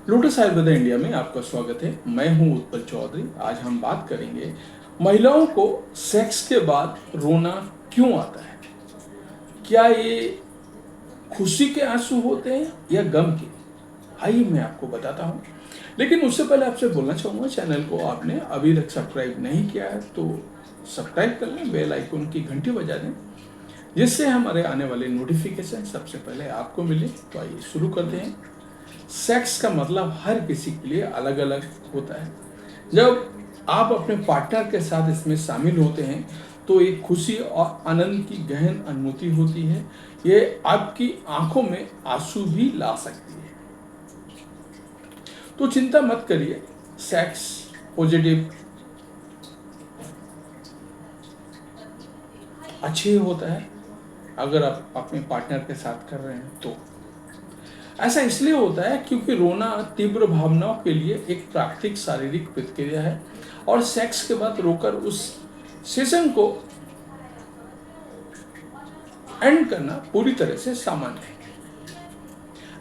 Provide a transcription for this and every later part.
Lotus Ayurveda India में आपका स्वागत है। मैं हूं उत्पल चौधरी। आज हम बात करेंगे महिलाओं को सेक्स के बाद रोना क्यों आता है। क्या ये खुशी के आंसू होते हैं या गम के? आइए मैं आपको बताता हूं। लेकिन उससे पहले आपसे बोलना चाहूँगा, चैनल को आपने अभी तक सब्सक्राइब नहीं किया है तो सब्सक्राइब कर लें, बेल आइकन की घंटी बजा दें, जिससे हमारे आने वाले नोटिफिकेशन सबसे पहले आपको मिले। तो आइए शुरू करते हैं। सेक्स का मतलब हर किसी के लिए अलग अलग होता है। जब आप अपने पार्टनर के साथ इसमें शामिल होते हैं तो एक खुशी और आनंद की गहन अनुभूति होती है। ये आपकी आंखों में आंसू भी ला सकती है। तो चिंता मत करिए, सेक्स पॉजिटिव अच्छे होता है अगर आप अपने पार्टनर के साथ कर रहे हैं तो। ऐसा इसलिए होता है क्योंकि रोना तीव्र भावनाओं के लिए एक प्राकृतिक शारीरिक प्रतिक्रिया है और सेक्स के बाद रोकर उस सेशन को एंड करना पूरी तरह से सामान्य है।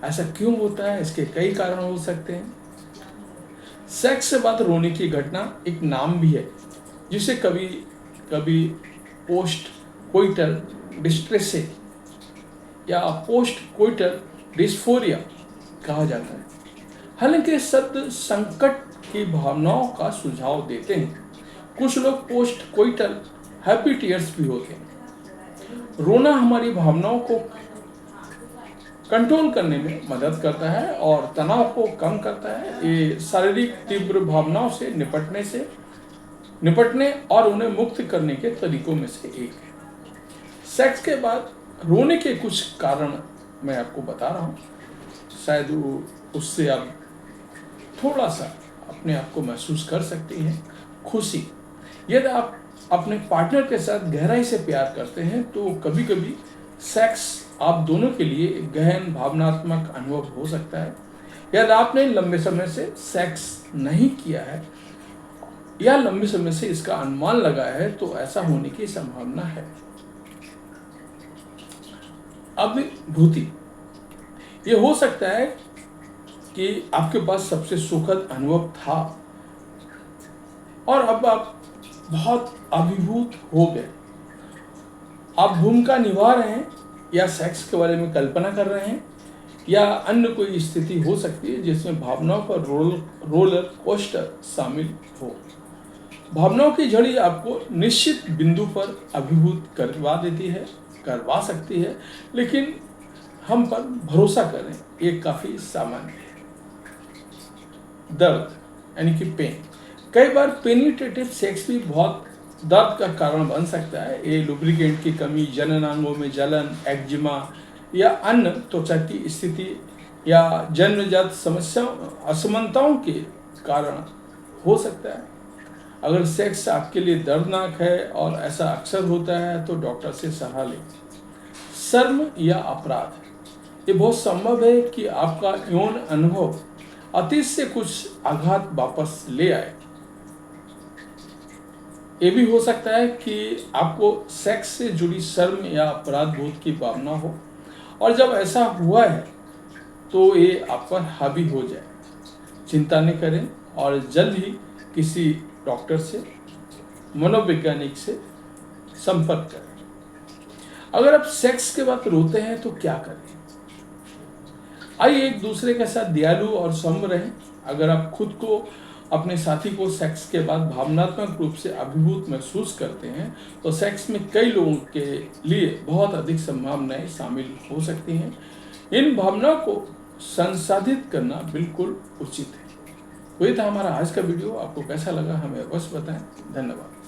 ऐसा क्यों होता है? इसके कई कारण हो सकते हैं। सेक्स के बाद रोने की घटना एक नाम भी है, जिसे कभी कभी पोस्ट कोइटल डिस्ट्रेस या पोस्ट कोइटल डिस्फोरिया कहा जाता है। हालांकि शब्द संकट की भावनाओं का सुझाव देते हैं। कुछ लोग पोस्ट कोइटल हैप्पी टीयर्स भी होते हैं। रोना हमारी भावनाओं को कंट्रोल करने में मदद करता है और तनाव को कम करता है। ये शारीरिक तीव्र भावनाओं से निपटने और उन्हें मुक्त करने के तरीकों में से एक है। सेक्स के बाद रोने के कुछ कारण मैं आपको बता रहा हूँ, शायद उससे आप थोड़ा सा अपने आप को महसूस कर सकती हैं। खुशी, यदि आप अपने पार्टनर के साथ गहराई से प्यार करते हैं तो कभी कभी सेक्स आप दोनों के लिए एक गहन भावनात्मक अनुभव हो सकता है। यदि आपने लंबे समय से सेक्स नहीं किया है या लंबे समय से इसका अनुमान लगाया है तो ऐसा होने की संभावना है। अभिभूति, ये हो सकता है कि आपके पास सबसे सुखद अनुभव था और अब आप बहुत अभिभूत हो गए। आप भूमिका निभा रहे हैं या सेक्स के बारे में कल्पना कर रहे हैं या अन्य कोई स्थिति हो सकती है जिसमें भावनाओं का रोलर कोस्टर शामिल हो। भावनाओं की झड़ी आपको निश्चित बिंदु पर अभिभूत करवा सकती है, लेकिन हम पर भरोसा करें, ये काफी सामान्य है। दर्द यानी कि पेन, कई बार पेनिट्रेटिव सेक्स भी बहुत दर्द का कारण बन सकता है। ये लुब्रिकेंट की कमी, जननांगों में जलन, एक्जिमा या अन्य त्वचा की स्थिति या जन्मजात समस्याओं असमानताओं के कारण हो सकता है। अगर सेक्स आपके लिए दर्दनाक है और ऐसा अक्सर होता है तो डॉक्टर से सलाह लें। शर्म या अपराध, ये बहुत संभव है कि आपका यौन अनुभव अतीत से कुछ आघात वापस ले आए। ये भी हो सकता है कि आपको सेक्स से जुड़ी शर्म या अपराध बोध की भावना हो और जब ऐसा हुआ है तो ये आप पर हावी हो जाए। चिंता न करें और जल्द ही किसी डॉक्टर से, मनोवैज्ञानिक से संपर्क करें। अगर आप सेक्स के बाद रोते हैं तो क्या करें? आइए एक दूसरे के साथ दयालु और सौम्य रहें। अगर आप खुद को, अपने साथी को सेक्स के बाद भावनात्मक रूप से अभिभूत महसूस करते हैं तो सेक्स में कई लोगों के लिए बहुत अधिक संभावनाएं शामिल हो सकती हैं। इन भावनाओं को संसाधित करना बिल्कुल उचित है। वही था हमारा आज का वीडियो। आपको कैसा लगा हमें अवश्य बताएं। धन्यवाद।